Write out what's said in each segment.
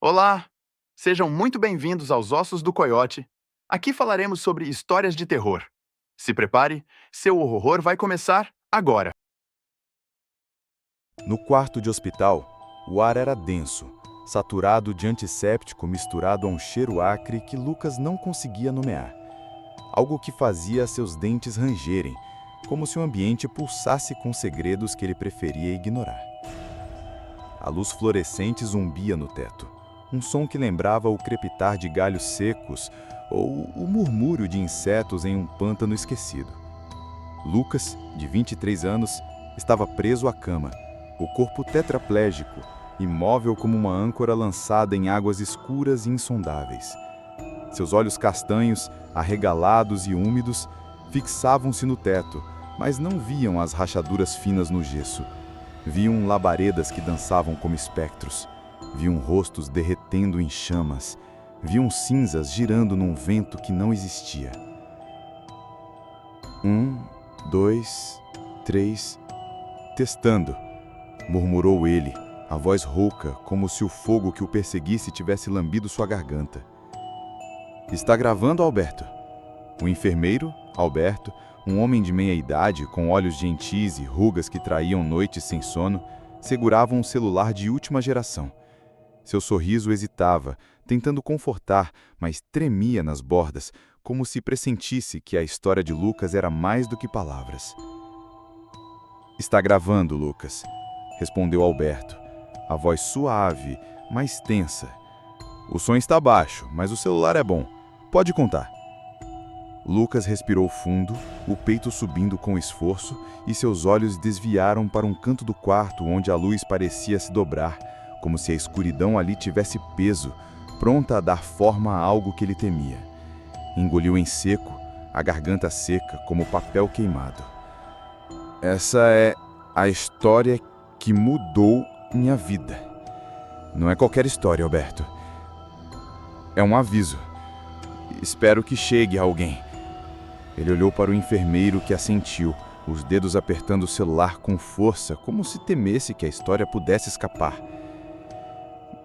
Olá! Sejam muito bem-vindos aos Ossos do Coiote. Aqui falaremos sobre histórias de terror. Se prepare, seu horror vai começar agora. No quarto de hospital, o ar era denso, saturado de antisséptico misturado a um cheiro acre que Lucas não conseguia nomear. Algo que fazia seus dentes rangerem, como se o ambiente pulsasse com segredos que ele preferia ignorar. A luz fluorescente zumbia no teto, um som que lembrava o crepitar de galhos secos ou o murmúrio de insetos em um pântano esquecido. Lucas, de 23 anos, estava preso à cama, o corpo tetraplégico, imóvel como uma âncora lançada em águas escuras e insondáveis. Seus olhos castanhos, arregalados e úmidos, fixavam-se no teto, mas não viam as rachaduras finas no gesso. Viam labaredas que dançavam como espectros. Viam rostos derretendo em chamas. Viam cinzas girando num vento que não existia. 1, 2, 3... Testando, murmurou ele, a voz rouca, como se o fogo que o perseguisse tivesse lambido sua garganta. Está gravando, Alberto? O enfermeiro, Alberto, um homem de meia-idade, com olhos gentis e rugas que traíam noites sem sono, segurava um celular de última geração. Seu sorriso hesitava, tentando confortar, mas tremia nas bordas, como se pressentisse que a história de Lucas era mais do que palavras. Está gravando, Lucas, respondeu Alberto, a voz suave, mas tensa. O som está baixo, mas o celular é bom. Pode contar. Lucas respirou fundo, o peito subindo com esforço, e seus olhos desviaram para um canto do quarto onde a luz parecia se dobrar, como se a escuridão ali tivesse peso, pronta a dar forma a algo que ele temia. Engoliu em seco, a garganta seca como papel queimado. Essa é a história que mudou minha vida. Não é qualquer história, Alberto. É um aviso. Espero que chegue a alguém. Ele olhou para o enfermeiro que assentiu, os dedos apertando o celular com força, como se temesse que a história pudesse escapar.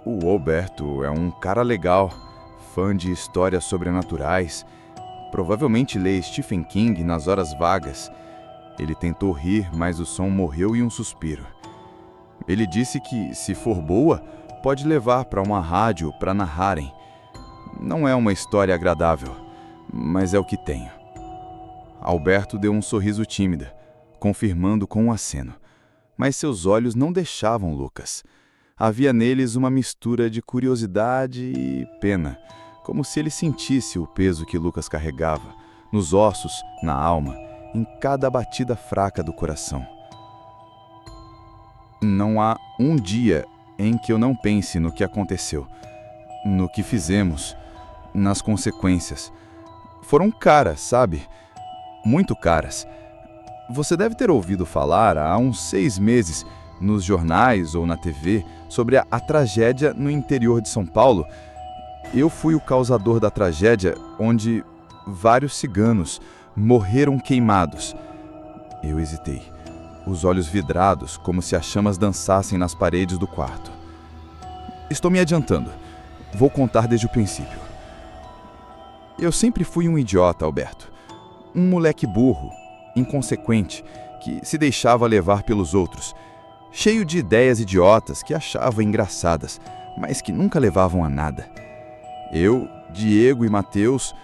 O Alberto é um cara legal, fã de histórias sobrenaturais. Provavelmente lê Stephen King nas horas vagas. Ele tentou rir, mas o som morreu em um suspiro. Ele disse que, se for boa, pode levar para uma rádio para narrarem. Não é uma história agradável, mas é o que tenho. Alberto deu um sorriso tímido, confirmando com um aceno. Mas seus olhos não deixavam Lucas. Havia neles uma mistura de curiosidade e pena, como se ele sentisse o peso que Lucas carregava, nos ossos, na alma, em cada batida fraca do coração. Não há um dia em que eu não pense no que aconteceu, no que fizemos, nas consequências. Foram caras, sabe? Muito caras. Você deve ter ouvido falar há uns 6 meses, nos jornais ou na TV, sobre a tragédia no interior de São Paulo. Eu fui o causador da tragédia, onde vários ciganos morreram queimados. Eu hesitei, os olhos vidrados, como se as chamas dançassem nas paredes do quarto. Estou me adiantando. Vou contar desde o princípio. Eu sempre fui um idiota, Alberto. Um moleque burro, inconsequente, que se deixava levar pelos outros, cheio de ideias idiotas que achava engraçadas, mas que nunca levavam a nada. Eu, Diego e Mateus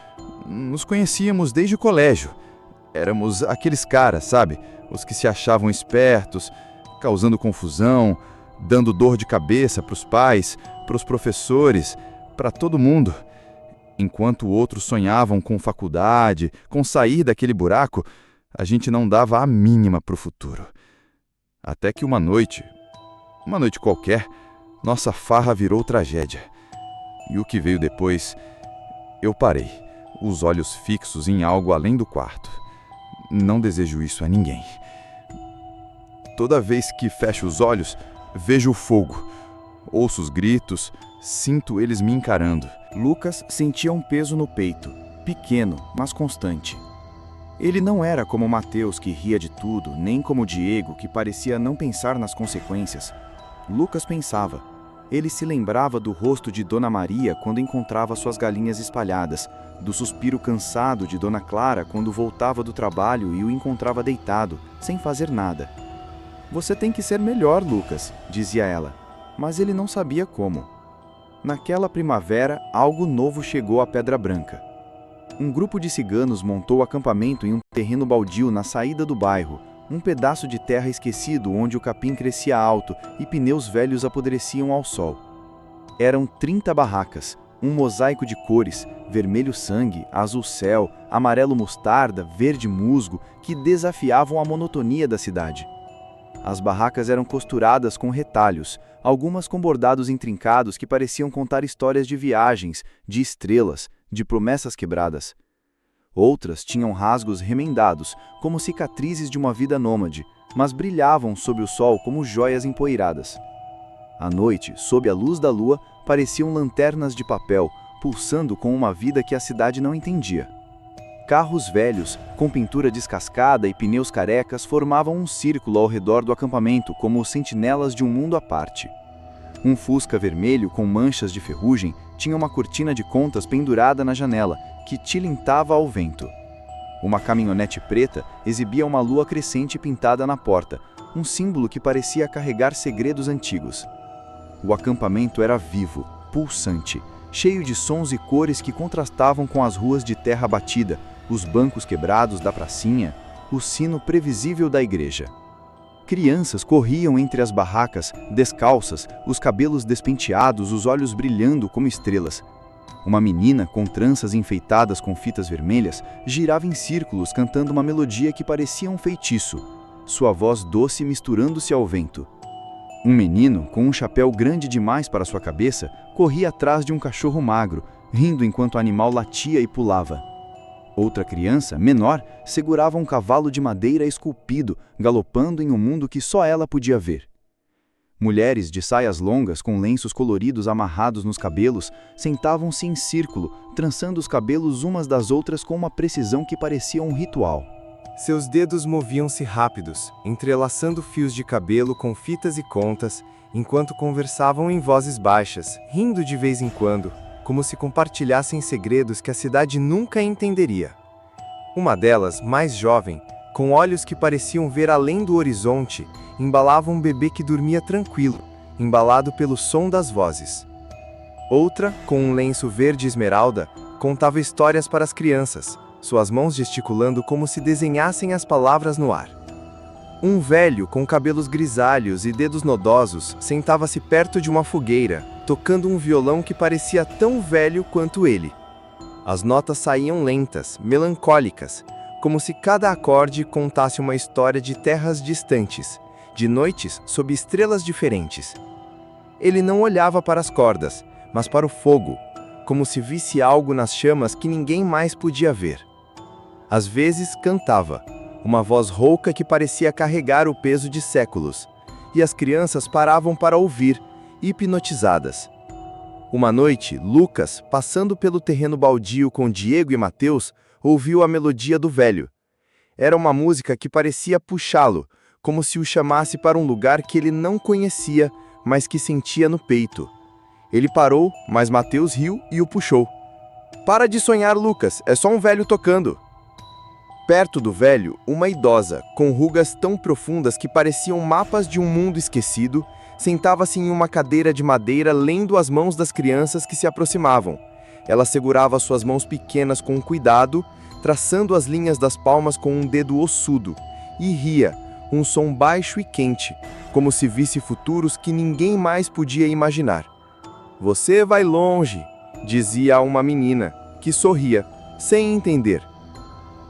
nos conhecíamos desde o colégio. Éramos aqueles caras, sabe? Os que se achavam espertos, causando confusão, dando dor de cabeça para os pais, para os professores, para todo mundo. Enquanto outros sonhavam com faculdade, com sair daquele buraco, a gente não dava a mínima para o futuro. Até que uma noite qualquer, nossa farra virou tragédia. E o que veio depois, eu parei, os olhos fixos em algo além do quarto. Não desejo isso a ninguém. Toda vez que fecho os olhos, vejo o fogo. Ouço os gritos, sinto eles me encarando. Lucas sentia um peso no peito, pequeno, mas constante. Ele não era como Mateus, que ria de tudo, nem como Diego, que parecia não pensar nas consequências. Lucas pensava. Ele se lembrava do rosto de Dona Maria quando encontrava suas galinhas espalhadas, do suspiro cansado de Dona Clara quando voltava do trabalho e o encontrava deitado, sem fazer nada. "Você tem que ser melhor, Lucas", dizia ela, mas ele não sabia como. Naquela primavera, algo novo chegou à Pedra Branca. Um grupo de ciganos montou acampamento em um terreno baldio na saída do bairro, um pedaço de terra esquecido onde o capim crescia alto e pneus velhos apodreciam ao sol. Eram 30 barracas, um mosaico de cores, vermelho sangue, azul céu, amarelo mostarda, verde musgo, que desafiavam a monotonia da cidade. As barracas eram costuradas com retalhos, algumas com bordados intrincados que pareciam contar histórias de viagens, de estrelas, de promessas quebradas. Outras tinham rasgos remendados, como cicatrizes de uma vida nômade, mas brilhavam sob o sol como joias empoeiradas. À noite, sob a luz da lua, pareciam lanternas de papel, pulsando com uma vida que a cidade não entendia. Carros velhos, com pintura descascada e pneus carecas, formavam um círculo ao redor do acampamento como sentinelas de um mundo à parte. Um Fusca vermelho com manchas de ferrugem tinha uma cortina de contas pendurada na janela, que tilintava ao vento. Uma caminhonete preta exibia uma lua crescente pintada na porta, um símbolo que parecia carregar segredos antigos. O acampamento era vivo, pulsante, cheio de sons e cores que contrastavam com as ruas de terra batida, os bancos quebrados da pracinha, o sino previsível da igreja. Crianças corriam entre as barracas, descalças, os cabelos despenteados, os olhos brilhando como estrelas. Uma menina, com tranças enfeitadas com fitas vermelhas, girava em círculos cantando uma melodia que parecia um feitiço, sua voz doce misturando-se ao vento. Um menino, com um chapéu grande demais para sua cabeça, corria atrás de um cachorro magro, rindo enquanto o animal latia e pulava. Outra criança, menor, segurava um cavalo de madeira esculpido, galopando em um mundo que só ela podia ver. Mulheres de saias longas com lenços coloridos amarrados nos cabelos sentavam-se em círculo, trançando os cabelos umas das outras com uma precisão que parecia um ritual. Seus dedos moviam-se rápidos, entrelaçando fios de cabelo com fitas e contas, enquanto conversavam em vozes baixas, rindo de vez em quando, como se compartilhassem segredos que a cidade nunca entenderia. Uma delas, mais jovem, com olhos que pareciam ver além do horizonte, embalava um bebê que dormia tranquilo, embalado pelo som das vozes. Outra, com um lenço verde esmeralda, contava histórias para as crianças, suas mãos gesticulando como se desenhassem as palavras no ar. Um velho, com cabelos grisalhos e dedos nodosos, sentava-se perto de uma fogueira, tocando um violão que parecia tão velho quanto ele. As notas saíam lentas, melancólicas, como se cada acorde contasse uma história de terras distantes, de noites sob estrelas diferentes. Ele não olhava para as cordas, mas para o fogo, como se visse algo nas chamas que ninguém mais podia ver. Às vezes cantava, uma voz rouca que parecia carregar o peso de séculos, e as crianças paravam para ouvir, hipnotizadas. Uma noite, Lucas, passando pelo terreno baldio com Diego e Mateus, ouviu a melodia do velho. Era uma música que parecia puxá-lo, como se o chamasse para um lugar que ele não conhecia, mas que sentia no peito. Ele parou, mas Mateus riu e o puxou. "Para de sonhar, Lucas, é só um velho tocando." Perto do velho, uma idosa, com rugas tão profundas que pareciam mapas de um mundo esquecido, sentava-se em uma cadeira de madeira lendo as mãos das crianças que se aproximavam. Ela segurava suas mãos pequenas com cuidado, traçando as linhas das palmas com um dedo ossudo, e ria, um som baixo e quente, como se visse futuros que ninguém mais podia imaginar. "Você vai longe", dizia a uma menina, que sorria, sem entender.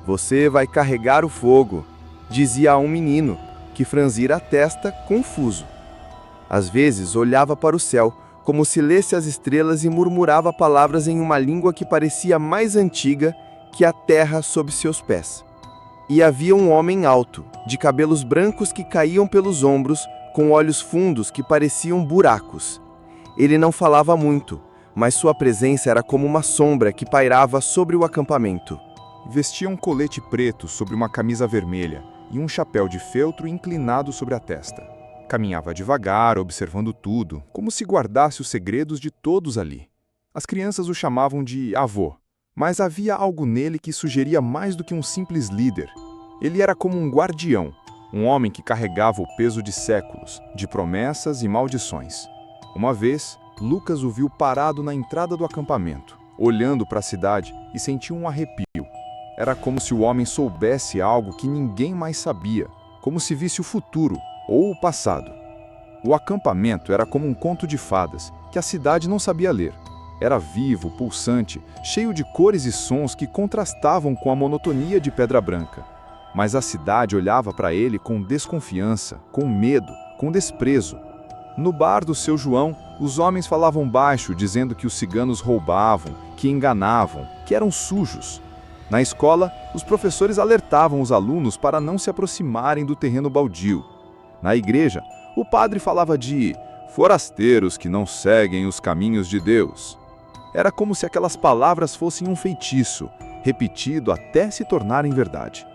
"Você vai carregar o fogo", dizia a um menino, que franzira a testa, confuso. Às vezes olhava para o céu, como se lesse as estrelas e murmurava palavras em uma língua que parecia mais antiga que a terra sob seus pés. E havia um homem alto, de cabelos brancos que caíam pelos ombros, com olhos fundos que pareciam buracos. Ele não falava muito, mas sua presença era como uma sombra que pairava sobre o acampamento. Vestia um colete preto sobre uma camisa vermelha e um chapéu de feltro inclinado sobre a testa. Caminhava devagar, observando tudo, como se guardasse os segredos de todos ali. As crianças o chamavam de avô, mas havia algo nele que sugeria mais do que um simples líder. Ele era como um guardião, um homem que carregava o peso de séculos, de promessas e maldições. Uma vez, Lucas o viu parado na entrada do acampamento, olhando para a cidade e sentiu um arrepio. Era como se o homem soubesse algo que ninguém mais sabia, como se visse o futuro ou o passado. O acampamento era como um conto de fadas, que a cidade não sabia ler. Era vivo, pulsante, cheio de cores e sons que contrastavam com a monotonia de Pedra Branca. Mas a cidade olhava para ele com desconfiança, com medo, com desprezo. No bar do seu João, os homens falavam baixo, dizendo que os ciganos roubavam, que enganavam, que eram sujos. Na escola, os professores alertavam os alunos para não se aproximarem do terreno baldio. Na igreja, o padre falava de forasteiros que não seguem os caminhos de Deus. Era como se aquelas palavras fossem um feitiço, repetido até se tornarem verdade.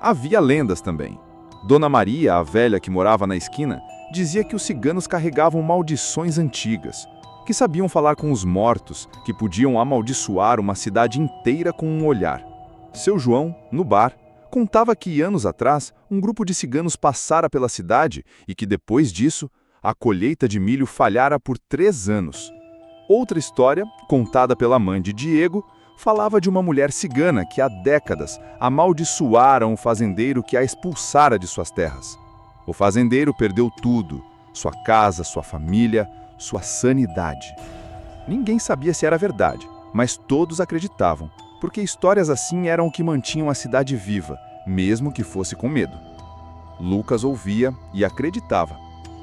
Havia lendas também. Dona Maria, a velha que morava na esquina, dizia que os ciganos carregavam maldições antigas, que sabiam falar com os mortos, que podiam amaldiçoar uma cidade inteira com um olhar. Seu João, no bar, contava que anos atrás um grupo de ciganos passara pela cidade e que depois disso a colheita de milho falhara por 3 anos. Outra história, contada pela mãe de Diego, falava de uma mulher cigana que há décadas amaldiçoara um fazendeiro que a expulsara de suas terras. O fazendeiro perdeu tudo, sua casa, sua família, sua sanidade. Ninguém sabia se era verdade, mas todos acreditavam, porque histórias assim eram o que mantinham a cidade viva, mesmo que fosse com medo. Lucas ouvia e acreditava,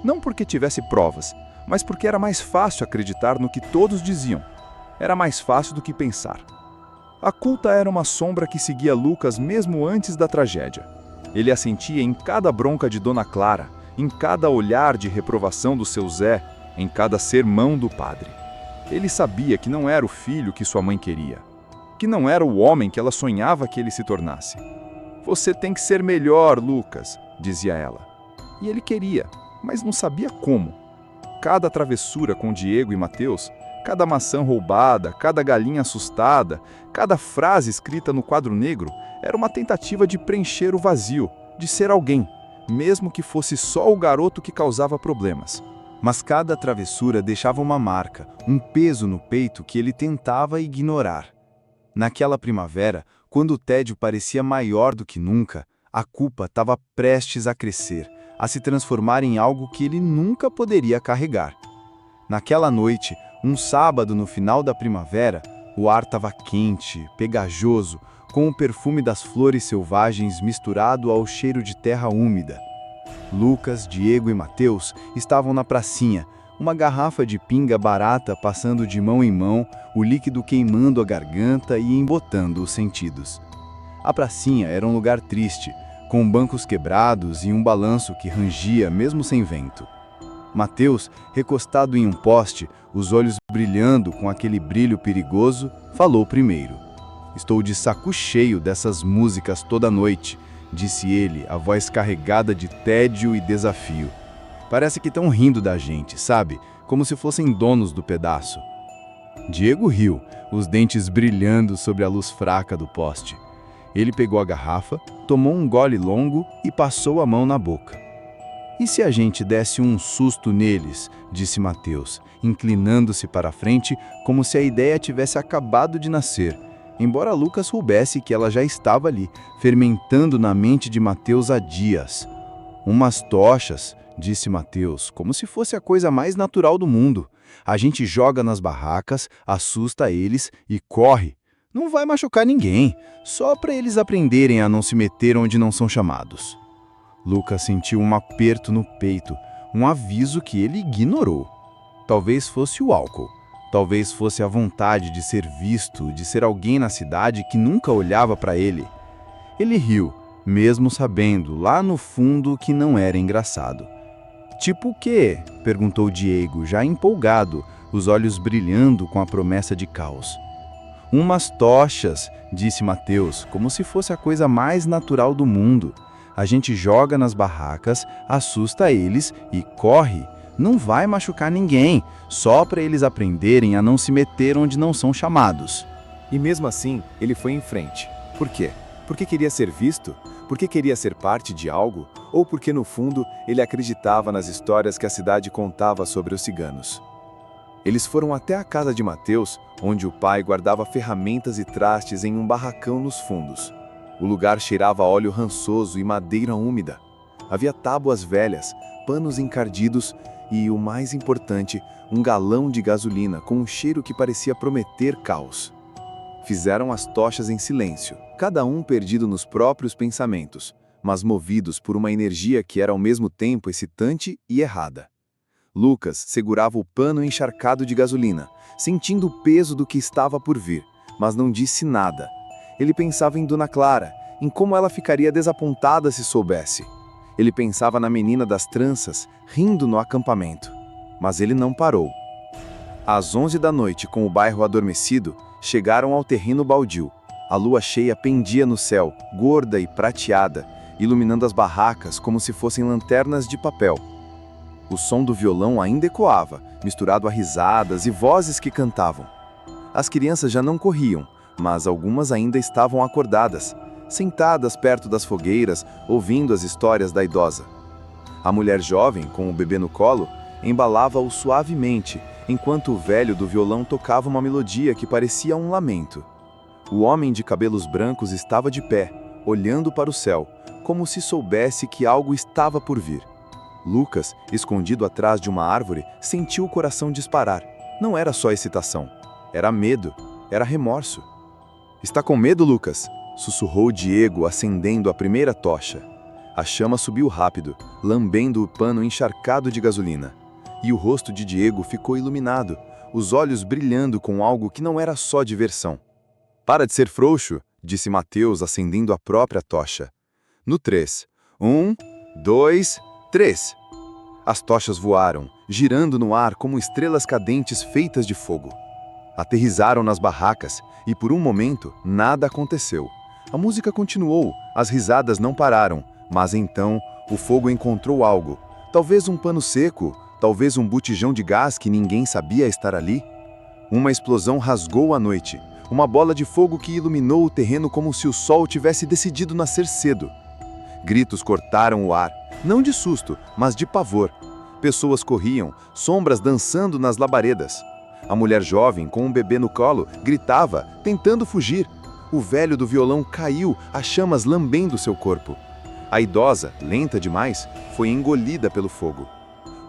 não porque tivesse provas, mas porque era mais fácil acreditar no que todos diziam. Era mais fácil do que pensar. A culta era uma sombra que seguia Lucas mesmo antes da tragédia. Ele a sentia em cada bronca de Dona Clara, em cada olhar de reprovação do seu Zé, em cada sermão do padre. Ele sabia que não era o filho que sua mãe queria, que não era o homem que ela sonhava que ele se tornasse. Você tem que ser melhor, Lucas, dizia ela. E ele queria, mas não sabia como. Cada travessura com Diego e Mateus, cada maçã roubada, cada galinha assustada, cada frase escrita no quadro negro era uma tentativa de preencher o vazio, de ser alguém, mesmo que fosse só o garoto que causava problemas. Mas cada travessura deixava uma marca, um peso no peito que ele tentava ignorar. Naquela primavera, quando o tédio parecia maior do que nunca, a culpa estava prestes a crescer, a se transformar em algo que ele nunca poderia carregar. Naquela noite, um sábado no final da primavera, o ar estava quente, pegajoso, com o perfume das flores selvagens misturado ao cheiro de terra úmida. Lucas, Diego e Mateus estavam na pracinha, uma garrafa de pinga barata passando de mão em mão, o líquido queimando a garganta e embotando os sentidos. A pracinha era um lugar triste, com bancos quebrados e um balanço que rangia mesmo sem vento. Mateus, recostado em um poste, os olhos brilhando com aquele brilho perigoso, falou primeiro. "Estou de saco cheio dessas músicas toda noite", disse ele, a voz carregada de tédio e desafio. "Parece que estão rindo da gente, sabe? Como se fossem donos do pedaço." Diego riu, os dentes brilhando sobre a luz fraca do poste. Ele pegou a garrafa, tomou um gole longo e passou a mão na boca. "E se a gente desse um susto neles?", disse Mateus, inclinando-se para a frente como se a ideia tivesse acabado de nascer, embora Lucas soubesse que ela já estava ali, fermentando na mente de Mateus há dias. "Umas tochas", disse Mateus, como se fosse a coisa mais natural do mundo. "A gente joga nas barracas, assusta eles e corre. Não vai machucar ninguém, só para eles aprenderem a não se meter onde não são chamados." Lucas sentiu um aperto no peito, um aviso que ele ignorou. Talvez fosse o álcool. Talvez fosse a vontade de ser visto, de ser alguém na cidade que nunca olhava para ele. Ele riu, mesmo sabendo, lá no fundo, que não era engraçado. "Tipo o quê?", perguntou Diego, já empolgado, os olhos brilhando com a promessa de caos. "Umas tochas", disse Mateus, como se fosse a coisa mais natural do mundo. A gente joga nas barracas, assusta eles e corre. Não vai machucar ninguém, só para eles aprenderem a não se meter onde não são chamados. E mesmo assim, ele foi em frente. Por quê? Porque queria ser visto? Porque queria ser parte de algo? Ou porque, no fundo, ele acreditava nas histórias que a cidade contava sobre os ciganos? Eles foram até a casa de Mateus, onde o pai guardava ferramentas e trastes em um barracão nos fundos. O lugar cheirava a óleo rançoso e madeira úmida. Havia tábuas velhas, panos encardidos e, o mais importante, um galão de gasolina com um cheiro que parecia prometer caos. Fizeram as tochas em silêncio, cada um perdido nos próprios pensamentos, mas movidos por uma energia que era ao mesmo tempo excitante e errada. Lucas segurava o pano encharcado de gasolina, sentindo o peso do que estava por vir, mas não disse nada. Ele pensava em Dona Clara, em como ela ficaria desapontada se soubesse. Ele pensava na menina das tranças, rindo no acampamento. Mas ele não parou. Às 11 da noite, com o bairro adormecido, chegaram ao terreno baldio. A lua cheia pendia no céu, gorda e prateada, iluminando as barracas como se fossem lanternas de papel. O som do violão ainda ecoava, misturado a risadas e vozes que cantavam. As crianças já não corriam, mas algumas ainda estavam acordadas, sentadas perto das fogueiras, ouvindo as histórias da idosa. A mulher jovem, com o bebê no colo, embalava-o suavemente, enquanto o velho do violão tocava uma melodia que parecia um lamento. O homem de cabelos brancos estava de pé, olhando para o céu, como se soubesse que algo estava por vir. Lucas, escondido atrás de uma árvore, sentiu o coração disparar. Não era só excitação, era medo, era remorso. "Está com medo, Lucas?" sussurrou Diego, acendendo a primeira tocha. A chama subiu rápido, lambendo o pano encharcado de gasolina. E o rosto de Diego ficou iluminado, os olhos brilhando com algo que não era só diversão. "Para de ser frouxo", disse Mateus, acendendo a própria tocha. No 3. 1, 2, 3. As tochas voaram, girando no ar como estrelas cadentes feitas de fogo. Aterrizaram nas barracas e, por um momento, nada aconteceu. A música continuou, as risadas não pararam, mas então o fogo encontrou algo. Talvez um pano seco, talvez um botijão de gás que ninguém sabia estar ali. Uma explosão rasgou a noite, uma bola de fogo que iluminou o terreno como se o sol tivesse decidido nascer cedo. Gritos cortaram o ar, não de susto, mas de pavor. Pessoas corriam, sombras dançando nas labaredas. A mulher jovem, com um bebê no colo, gritava, tentando fugir. O velho do violão caiu, as chamas lambendo seu corpo. A idosa, lenta demais, foi engolida pelo fogo.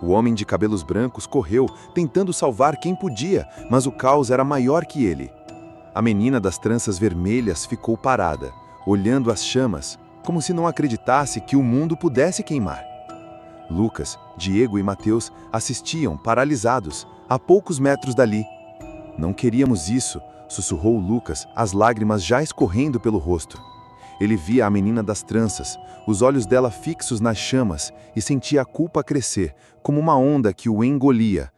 O homem de cabelos brancos correu, tentando salvar quem podia, mas o caos era maior que ele. A menina das tranças vermelhas ficou parada, olhando as chamas, como se não acreditasse que o mundo pudesse queimar. Lucas, Diego e Mateus assistiam, paralisados, a poucos metros dali. "Não queríamos isso", sussurrou Lucas, as lágrimas já escorrendo pelo rosto. Ele via a menina das tranças, os olhos dela fixos nas chamas, e sentia a culpa crescer, como uma onda que o engolia.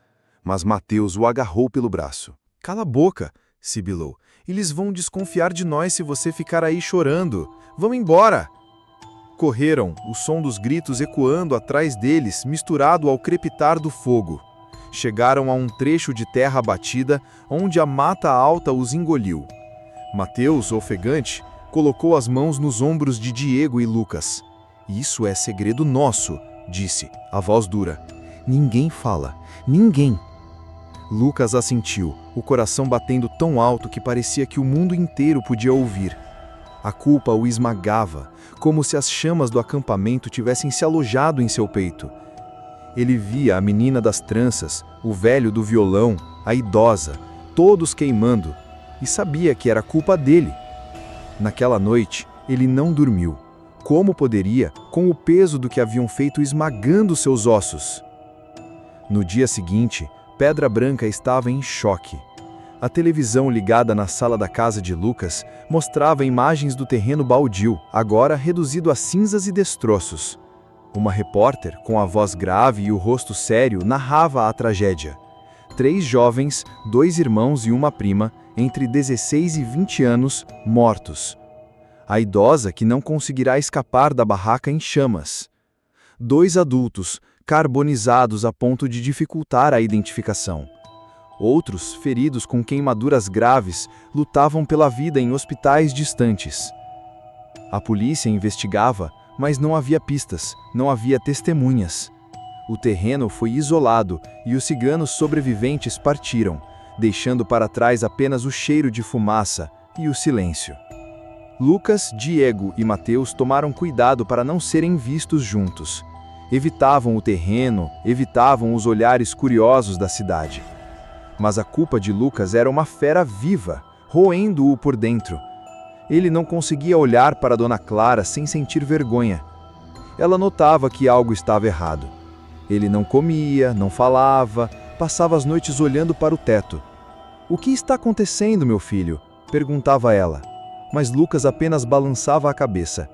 Mas Mateus o agarrou pelo braço. "Cala a boca", sibilou. "Eles vão desconfiar de nós se você ficar aí chorando. Vamos embora!" Correram, o som dos gritos ecoando atrás deles, misturado ao crepitar do fogo. Chegaram a um trecho de terra batida, onde a mata alta os engoliu. Mateus, ofegante, colocou as mãos nos ombros de Diego e Lucas. "Isso é segredo nosso", disse, a voz dura. "Ninguém fala, ninguém." Lucas assentiu, o coração batendo tão alto que parecia que o mundo inteiro podia ouvir. A culpa o esmagava, como se as chamas do acampamento tivessem se alojado em seu peito. Ele via a menina das tranças, o velho do violão, a idosa, todos queimando, e sabia que era culpa dele. Naquela noite, ele não dormiu. Como poderia, com o peso do que haviam feito esmagando seus ossos? No dia seguinte, Pedra Branca estava em choque. A televisão ligada na sala da casa de Lucas mostrava imagens do terreno baldio, agora reduzido a cinzas e destroços. Uma repórter, com a voz grave e o rosto sério, narrava a tragédia. 3 jovens, 2 irmãos e uma prima, entre 16 e 20 anos, mortos. A idosa que não conseguirá escapar da barraca em chamas. 2 adultos, carbonizados a ponto de dificultar a identificação. Outros, feridos com queimaduras graves, lutavam pela vida em hospitais distantes. A polícia investigava, mas não havia pistas, não havia testemunhas. O terreno foi isolado e os ciganos sobreviventes partiram, deixando para trás apenas o cheiro de fumaça e o silêncio. Lucas, Diego e Mateus tomaram cuidado para não serem vistos juntos. Evitavam o terreno, evitavam os olhares curiosos da cidade. Mas a culpa de Lucas era uma fera viva, roendo-o por dentro. Ele não conseguia olhar para Dona Clara sem sentir vergonha. Ela notava que algo estava errado. Ele não comia, não falava, passava as noites olhando para o teto. "O que está acontecendo, meu filho?" perguntava ela. Mas Lucas apenas balançava a cabeça.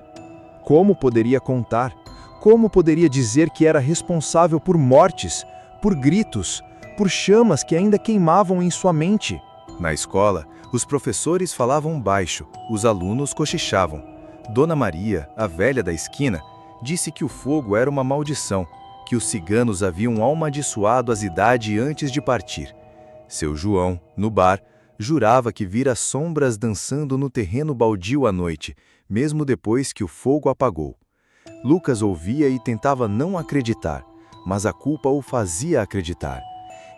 Como poderia contar? Como poderia dizer que era responsável por mortes, por gritos, por chamas que ainda queimavam em sua mente? Na escola, os professores falavam baixo, os alunos cochichavam. Dona Maria, a velha da esquina, disse que o fogo era uma maldição, que os ciganos haviam amaldiçoado as idades antes de partir. Seu João, no bar, jurava que vira sombras dançando no terreno baldio à noite, mesmo depois que o fogo apagou. Lucas ouvia e tentava não acreditar, mas a culpa o fazia acreditar.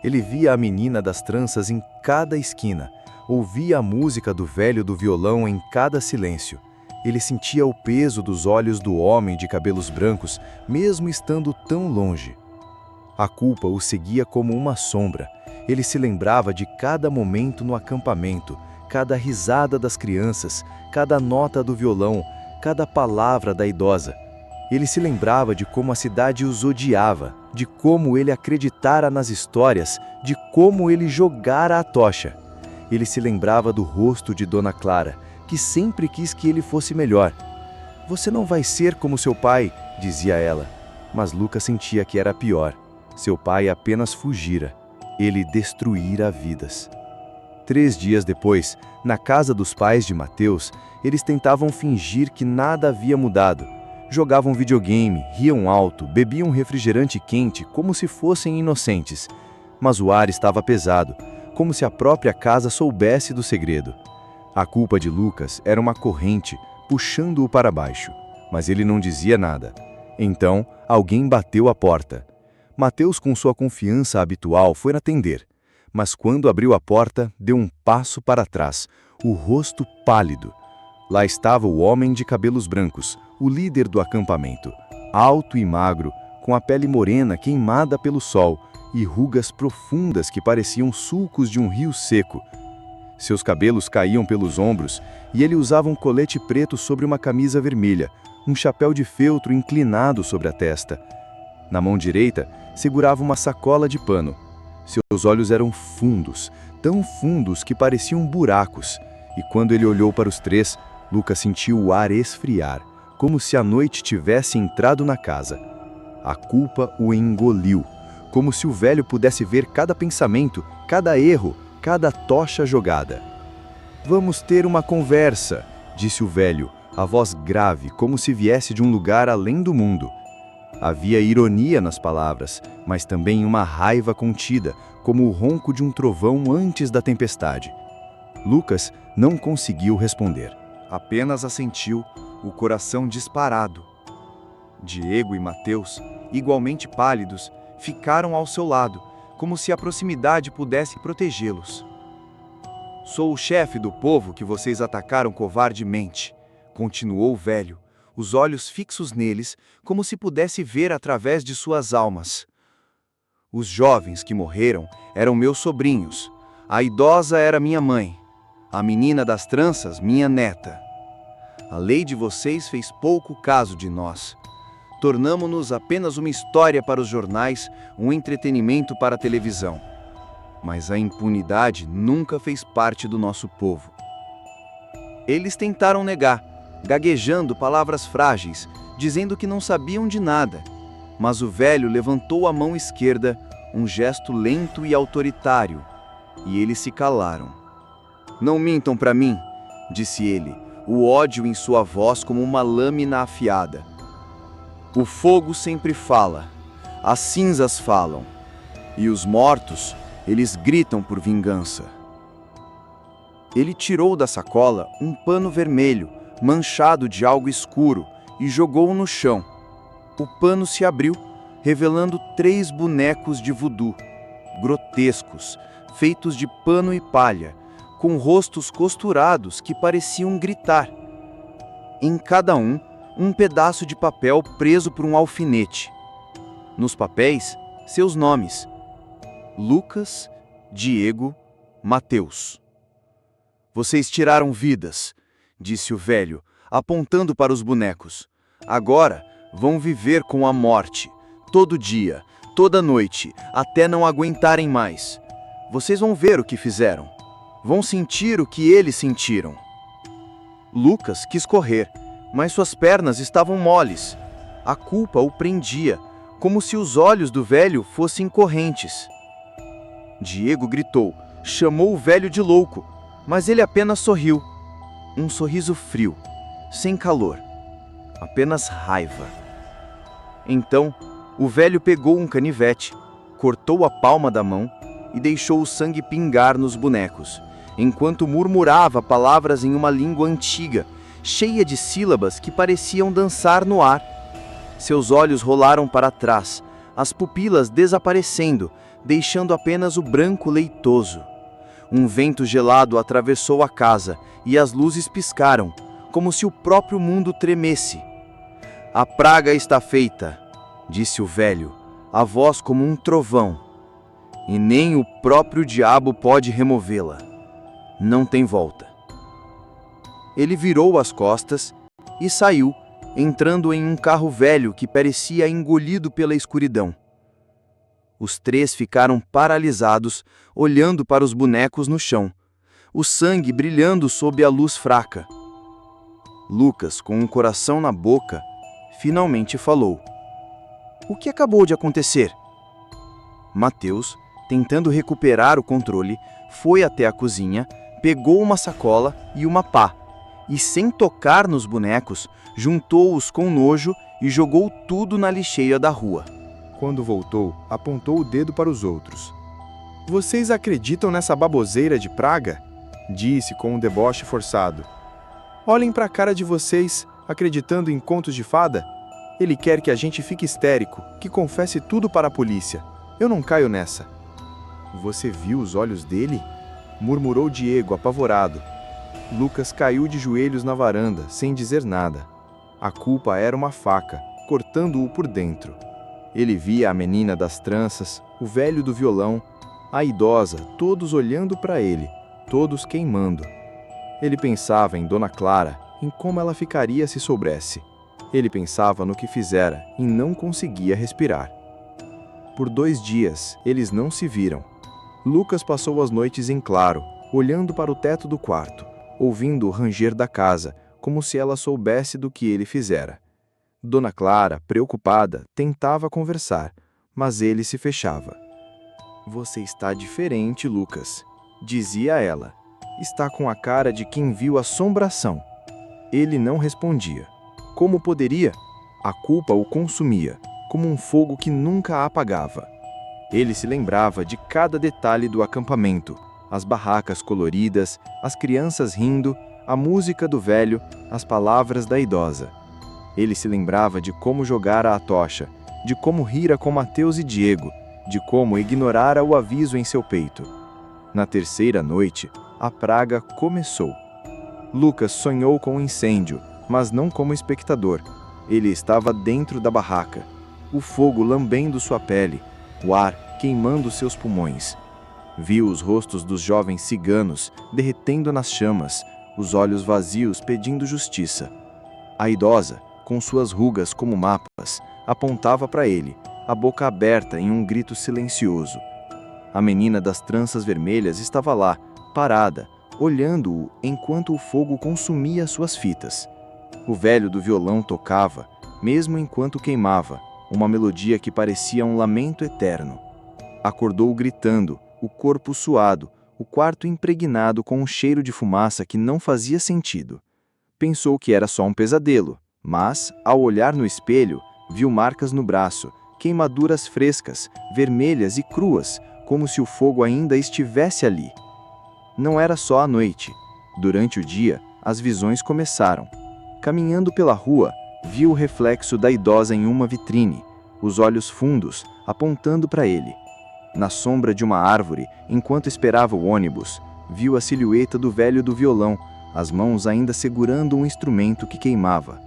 Ele via a menina das tranças em cada esquina, ouvia a música do velho do violão em cada silêncio. Ele sentia o peso dos olhos do homem de cabelos brancos, mesmo estando tão longe. A culpa o seguia como uma sombra. Ele se lembrava de cada momento no acampamento, cada risada das crianças, cada nota do violão, cada palavra da idosa. Ele se lembrava de como a cidade os odiava, de como ele acreditara nas histórias, de como ele jogara a tocha. Ele se lembrava do rosto de Dona Clara, que sempre quis que ele fosse melhor. "Você não vai ser como seu pai", dizia ela. Mas Lucas sentia que era pior. Seu pai apenas fugira. Ele destruíra vidas. 3 dias depois, na casa dos pais de Mateus, eles tentavam fingir que nada havia mudado. Jogavam videogame, riam alto, bebiam refrigerante quente como se fossem inocentes. Mas o ar estava pesado, como se a própria casa soubesse do segredo. A culpa de Lucas era uma corrente, puxando-o para baixo, mas ele não dizia nada. Então, alguém bateu à porta. Mateus, com sua confiança habitual, foi atender, mas quando abriu a porta, deu um passo para trás, o rosto pálido. Lá estava o homem de cabelos brancos, o líder do acampamento, alto e magro, com a pele morena queimada pelo sol e rugas profundas que pareciam sulcos de um rio seco. Seus cabelos caíam pelos ombros e ele usava um colete preto sobre uma camisa vermelha, um chapéu de feltro inclinado sobre a testa. Na mão direita, segurava uma sacola de pano. Seus olhos eram fundos, tão fundos que pareciam buracos, e quando ele olhou para os 3, Lucas sentiu o ar esfriar, como se a noite tivesse entrado na casa. A culpa o engoliu, como se o velho pudesse ver cada pensamento, cada erro, cada tocha jogada. "Vamos ter uma conversa", disse o velho, a voz grave, como se viesse de um lugar além do mundo. Havia ironia nas palavras, mas também uma raiva contida, como o ronco de um trovão antes da tempestade. Lucas não conseguiu responder. Apenas assentiu, o coração disparado. Diego e Mateus, igualmente pálidos, ficaram ao seu lado, como se a proximidade pudesse protegê-los. "Sou o chefe do povo que vocês atacaram covardemente", continuou o velho, os olhos fixos neles, como se pudesse ver através de suas almas. "Os jovens que morreram eram meus sobrinhos, a idosa era minha mãe, a menina das tranças minha neta. A lei de vocês fez pouco caso de nós. Tornamo-nos apenas uma história para os jornais, um entretenimento para a televisão. Mas a impunidade nunca fez parte do nosso povo." Eles tentaram negar, gaguejando palavras frágeis, dizendo que não sabiam de nada. Mas o velho levantou a mão esquerda, um gesto lento e autoritário, e eles se calaram. "Não mintam para mim", disse ele, o ódio em sua voz como uma lâmina afiada. O fogo sempre fala, as cinzas falam, e os mortos, eles gritam por vingança. Ele tirou da sacola um pano vermelho, manchado de algo escuro, e jogou-o no chão. O pano se abriu, revelando 3 bonecos de voodoo, grotescos, feitos de pano e palha, com rostos costurados que pareciam gritar. Em cada um pedaço de papel preso por um alfinete. Nos papéis, seus nomes: Lucas, Diego, Mateus. Vocês tiraram vidas, disse o velho, apontando para os bonecos. Agora vão viver com a morte, todo dia, toda noite, até não aguentarem mais. Vocês vão ver o que fizeram. Vão sentir o que eles sentiram. Lucas quis correr, mas suas pernas estavam moles. A culpa o prendia, como se os olhos do velho fossem correntes. Diego gritou, chamou o velho de louco, mas ele apenas sorriu. Um sorriso frio, sem calor, apenas raiva. Então, o velho pegou um canivete, cortou a palma da mão e deixou o sangue pingar nos bonecos, enquanto murmurava palavras em uma língua antiga, cheia de sílabas que pareciam dançar no ar. Seus olhos rolaram para trás, as pupilas desaparecendo, deixando apenas o branco leitoso. Um vento gelado atravessou a casa e as luzes piscaram, como se o próprio mundo tremesse. A praga está feita, disse o velho, a voz como um trovão, e nem o próprio diabo pode removê-la. Não tem volta. Ele virou as costas e saiu, entrando em um carro velho que parecia engolido pela escuridão. Os 3 ficaram paralisados, olhando para os bonecos no chão, o sangue brilhando sob a luz fraca. Lucas, com um coração na boca, finalmente falou: "O que acabou de acontecer?" Mateus, tentando recuperar o controle, foi até a cozinha, pegou uma sacola e uma pá, e sem tocar nos bonecos, juntou-os com nojo e jogou tudo na lixeira da rua. Quando voltou, apontou o dedo para os outros. "Vocês acreditam nessa baboseira de praga?" disse com um deboche forçado. "Olhem para a cara de vocês, acreditando em contos de fada. Ele quer que a gente fique histérico, que confesse tudo para a polícia. Eu não caio nessa." "Você viu os olhos dele?" murmurou Diego, apavorado. Lucas caiu de joelhos na varanda, sem dizer nada. A culpa era uma faca, cortando-o por dentro. Ele via a menina das tranças, o velho do violão, a idosa, todos olhando para ele, todos queimando. Ele pensava em Dona Clara, em como ela ficaria se soubesse. Ele pensava no que fizera e não conseguia respirar. Por 2 dias, eles não se viram. Lucas passou as noites em claro, olhando para o teto do quarto, ouvindo o ranger da casa, como se ela soubesse do que ele fizera. Dona Clara, preocupada, tentava conversar, mas ele se fechava. "Você está diferente, Lucas", dizia ela. "Está com a cara de quem viu assombração." Ele não respondia. Como poderia? A culpa o consumia, como um fogo que nunca apagava. Ele se lembrava de cada detalhe do acampamento, as barracas coloridas, as crianças rindo, a música do velho, as palavras da idosa. Ele se lembrava de como jogara a tocha, de como rira com Mateus e Diego, de como ignorara o aviso em seu peito. Na 3ª noite, a praga começou. Lucas sonhou com um incêndio, mas não como espectador. Ele estava dentro da barraca, o fogo lambendo sua pele, o ar queimando seus pulmões. Viu os rostos dos jovens ciganos derretendo nas chamas, os olhos vazios pedindo justiça. A idosa, com suas rugas como mapas, apontava para ele, a boca aberta em um grito silencioso. A menina das tranças vermelhas estava lá, parada, olhando-o enquanto o fogo consumia suas fitas. O velho do violão tocava, mesmo enquanto queimava, uma melodia que parecia um lamento eterno. Acordou gritando, o corpo suado, o quarto impregnado com um cheiro de fumaça que não fazia sentido. Pensou que era só um pesadelo, mas, ao olhar no espelho, viu marcas no braço, queimaduras frescas, vermelhas e cruas, como se o fogo ainda estivesse ali. Não era só a noite. Durante o dia, as visões começaram. Caminhando pela rua, viu o reflexo da idosa em uma vitrine, os olhos fundos, apontando para ele. Na sombra de uma árvore, enquanto esperava o ônibus, viu a silhueta do velho do violão, as mãos ainda segurando um instrumento que queimava.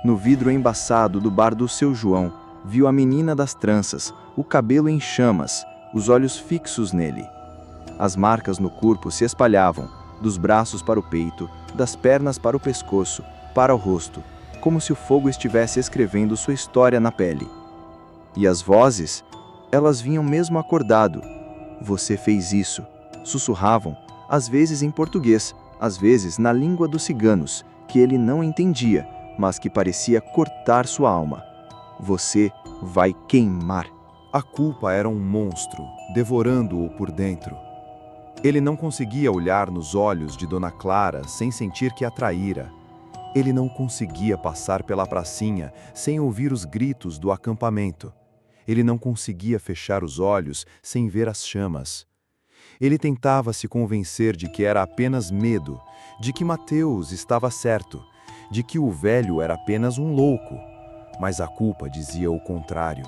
No vidro embaçado do bar do seu João, viu a menina das tranças, o cabelo em chamas, os olhos fixos nele. As marcas no corpo se espalhavam, dos braços para o peito, das pernas para o pescoço, para o rosto, como se o fogo estivesse escrevendo sua história na pele. E as vozes, elas vinham mesmo acordado. Você fez isso. Sussurravam, às vezes em português, às vezes na língua dos ciganos, que ele não entendia, mas que parecia cortar sua alma. Você vai queimar. A culpa era um monstro, devorando-o por dentro. Ele não conseguia olhar nos olhos de Dona Clara sem sentir que a traíra. Ele não conseguia passar pela pracinha sem ouvir os gritos do acampamento. Ele não conseguia fechar os olhos sem ver as chamas. Ele tentava se convencer de que era apenas medo, de que Mateus estava certo, de que o velho era apenas um louco. Mas a culpa dizia o contrário.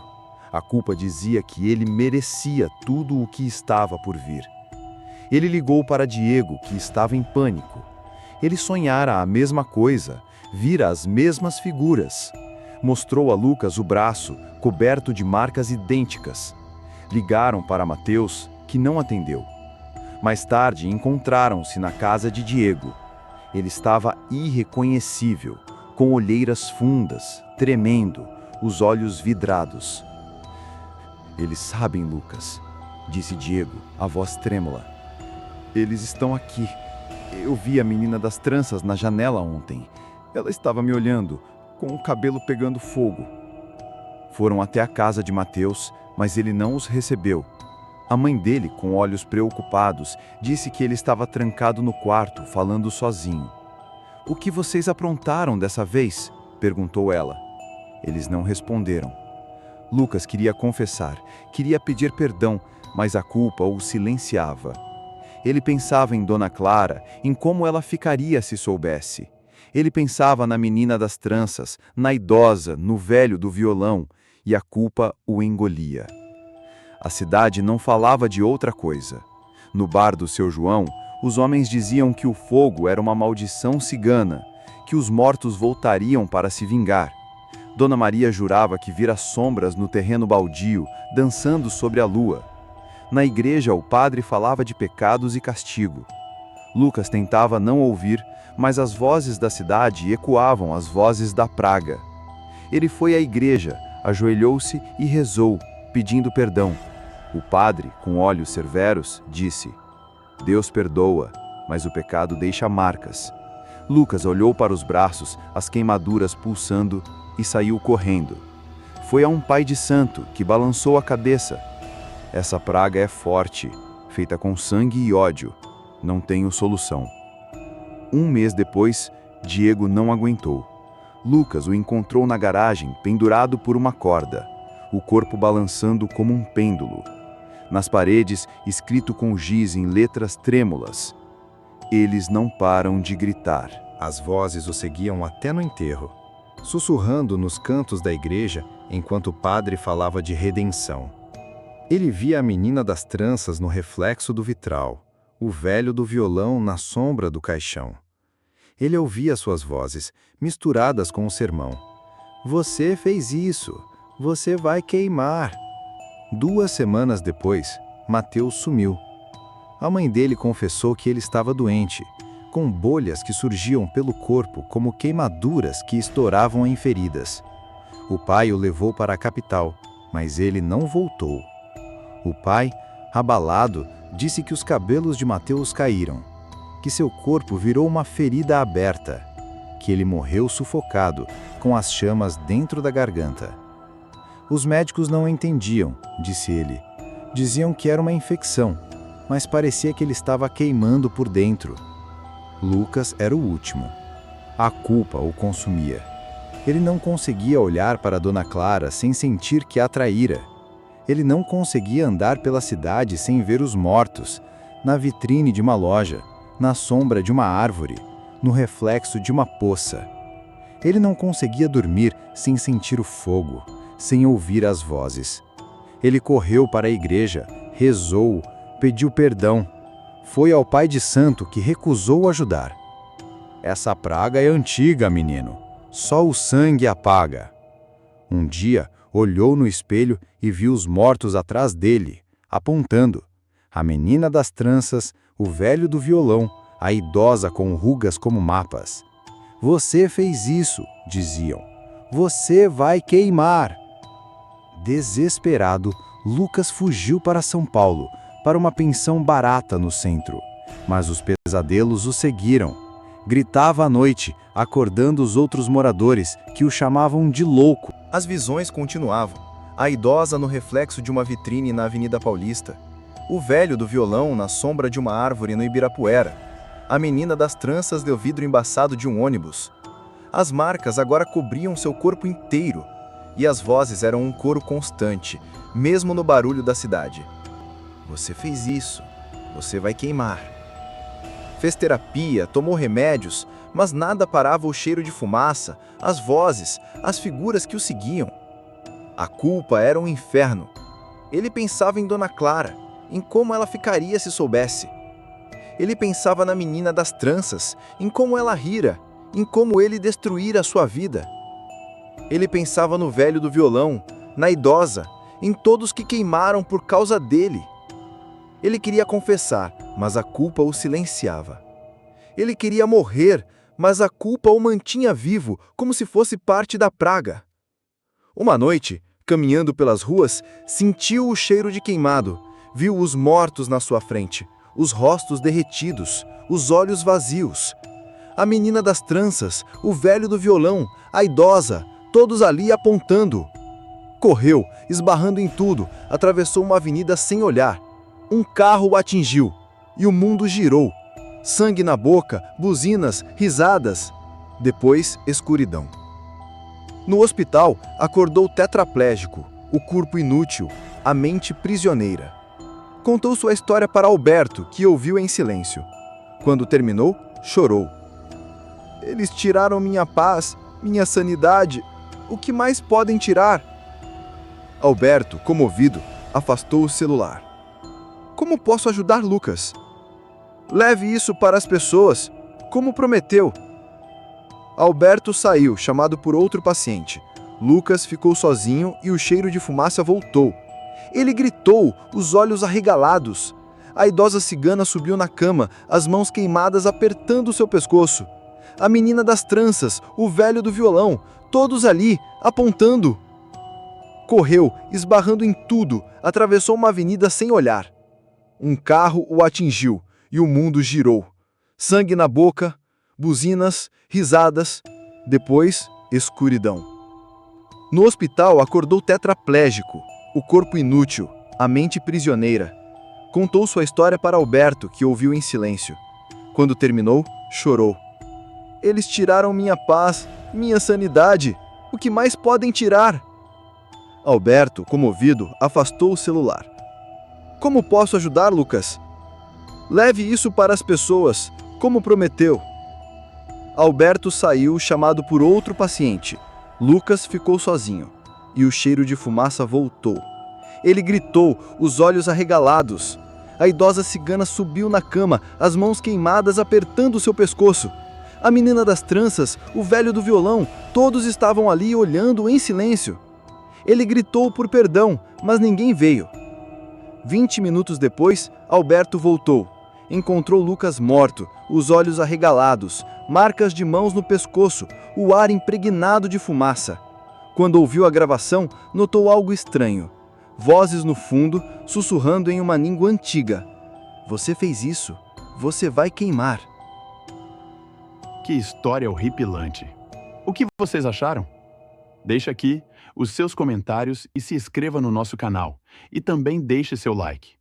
A culpa dizia que ele merecia tudo o que estava por vir. Ele ligou para Diego, que estava em pânico. Ele sonhara a mesma coisa, vira as mesmas figuras. Mostrou a Lucas o braço, coberto de marcas idênticas. Ligaram para Mateus, que não atendeu. Mais tarde, encontraram-se na casa de Diego. Ele estava irreconhecível, com olheiras fundas, tremendo, os olhos vidrados. Eles sabem, Lucas, disse Diego, a voz trêmula. Eles estão aqui. Eu vi a menina das tranças na janela ontem. Ela estava me olhando, com o cabelo pegando fogo. Foram até a casa de Mateus, mas ele não os recebeu. A mãe dele, com olhos preocupados, disse que ele estava trancado no quarto, falando sozinho. "O que vocês aprontaram dessa vez?" perguntou ela. Eles não responderam. Lucas queria confessar, queria pedir perdão, mas a culpa o silenciava. Ele pensava em Dona Clara, em como ela ficaria se soubesse. Ele pensava na menina das tranças, na idosa, no velho do violão, e a culpa o engolia. A cidade não falava de outra coisa. No bar do seu João, os homens diziam que o fogo era uma maldição cigana, que os mortos voltariam para se vingar. Dona Maria jurava que vira sombras no terreno baldio, dançando sobre a lua. Na igreja, o padre falava de pecados e castigo. Lucas tentava não ouvir, mas as vozes da cidade ecoavam as vozes da praga. Ele foi à igreja, ajoelhou-se e rezou, pedindo perdão. O padre, com olhos severos, disse: "Deus perdoa, mas o pecado deixa marcas." Lucas olhou para os braços, as queimaduras pulsando, e saiu correndo. Foi a um pai de santo, que balançou a cabeça. "Essa praga é forte, feita com sangue e ódio. Não tenho solução." Um mês depois, Diego não aguentou. Lucas o encontrou na garagem, pendurado por uma corda, o corpo balançando como um pêndulo. Nas paredes, escrito com giz em letras trêmulas: "Eles não param de gritar." As vozes o seguiam até no enterro, sussurrando nos cantos da igreja enquanto o padre falava de redenção. Ele via a menina das tranças no reflexo do vitral, o velho do violão na sombra do caixão. Ele ouvia suas vozes, misturadas com o sermão. "Você fez isso, você vai queimar." 2 semanas depois, Mateus sumiu. A mãe dele confessou que ele estava doente, com bolhas que surgiam pelo corpo como queimaduras que estouravam em feridas. O pai o levou para a capital, mas ele não voltou. O pai, abalado, disse que os cabelos de Mateus caíram, que seu corpo virou uma ferida aberta, que ele morreu sufocado, com as chamas dentro da garganta. Os médicos não entendiam, disse ele. Diziam que era uma infecção, mas parecia que ele estava queimando por dentro. Lucas era o último. A culpa o consumia. Ele não conseguia olhar para Dona Clara sem sentir que a traíra. Ele não conseguia andar pela cidade sem ver os mortos, na vitrine de uma loja, na sombra de uma árvore, no reflexo de uma poça. Ele não conseguia dormir sem sentir o fogo, sem ouvir as vozes. Ele correu para a igreja, rezou, pediu perdão. Foi ao pai de santo que recusou ajudar. Essa praga é antiga, menino. Só o sangue apaga. Um dia, olhou no espelho e viu os mortos atrás dele, apontando. A menina das tranças, o velho do violão, a idosa com rugas como mapas. Você fez isso, diziam. Você vai queimar. Desesperado, Lucas fugiu para São Paulo, para uma pensão barata no centro. Mas os pesadelos o seguiram. Gritava à noite, acordando os outros moradores, que o chamavam de louco. As visões continuavam. A idosa no reflexo de uma vitrine na Avenida Paulista. O velho do violão na sombra de uma árvore no Ibirapuera. A menina das tranças do vidro embaçado de um ônibus. As marcas agora cobriam seu corpo inteiro. E as vozes eram um coro constante, mesmo no barulho da cidade. Você fez isso. Você vai queimar. Fez terapia, tomou remédios, mas nada parava o cheiro de fumaça, as vozes, as figuras que o seguiam. A culpa era um inferno. Ele pensava em Dona Clara, em como ela ficaria se soubesse. Ele pensava na menina das tranças, em como ela rira, em como ele destruíra a sua vida. Ele pensava no velho do violão, na idosa, em todos que queimaram por causa dele. Ele queria confessar, mas a culpa o silenciava. Ele queria morrer, mas a culpa o mantinha vivo, como se fosse parte da praga. Uma noite, caminhando pelas ruas, sentiu o cheiro de queimado, viu os mortos na sua frente, os rostos derretidos, os olhos vazios. A menina das tranças, o velho do violão, a idosa, todos ali apontando. Correu, esbarrando em tudo, atravessou uma avenida sem olhar. Um carro o atingiu, e o mundo girou. Sangue na boca, buzinas, risadas. Depois, escuridão. No hospital, acordou tetraplégico, o corpo inútil, a mente prisioneira. Contou sua história para Alberto, que ouviu em silêncio. Quando terminou, chorou. Eles tiraram minha paz, minha sanidade. O que mais podem tirar? Alberto, comovido, afastou o celular. Como posso ajudar Lucas? Leve isso para as pessoas, como prometeu. Alberto saiu, chamado por outro paciente. Lucas ficou sozinho e o cheiro de fumaça voltou. Ele gritou, os olhos arregalados. A idosa cigana subiu na cama, as mãos queimadas apertando seu pescoço. A menina das tranças, o velho do violão, todos ali, apontando. Correu, esbarrando em tudo, atravessou uma avenida sem olhar. Um carro o atingiu e o mundo girou. Sangue na boca, buzinas, risadas. Depois, escuridão. No hospital, acordou tetraplégico, o corpo inútil, a mente prisioneira. Contou sua história para Alberto, que ouviu em silêncio. Quando terminou, chorou. Eles tiraram minha paz, minha sanidade. O que mais podem tirar? Alberto, comovido, afastou o celular. Como posso ajudar, Lucas? Leve isso para as pessoas, como prometeu. Alberto saiu, chamado por outro paciente. Lucas ficou sozinho, e o cheiro de fumaça voltou. Ele gritou, os olhos arregalados. A idosa cigana subiu na cama, as mãos queimadas apertando seu pescoço. A menina das tranças, o velho do violão, todos estavam ali olhando em silêncio. Ele gritou por perdão, mas ninguém veio. 20 minutos depois, Alberto voltou. Encontrou Lucas morto, os olhos arregalados, marcas de mãos no pescoço, o ar impregnado de fumaça. Quando ouviu a gravação, notou algo estranho. Vozes no fundo, sussurrando em uma língua antiga. Você fez isso. Você vai queimar. Que história horripilante. O que vocês acharam? Deixe aqui os seus comentários e se inscreva no nosso canal. E também deixe seu like.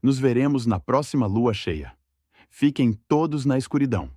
Nos veremos na próxima lua cheia. Fiquem todos na escuridão.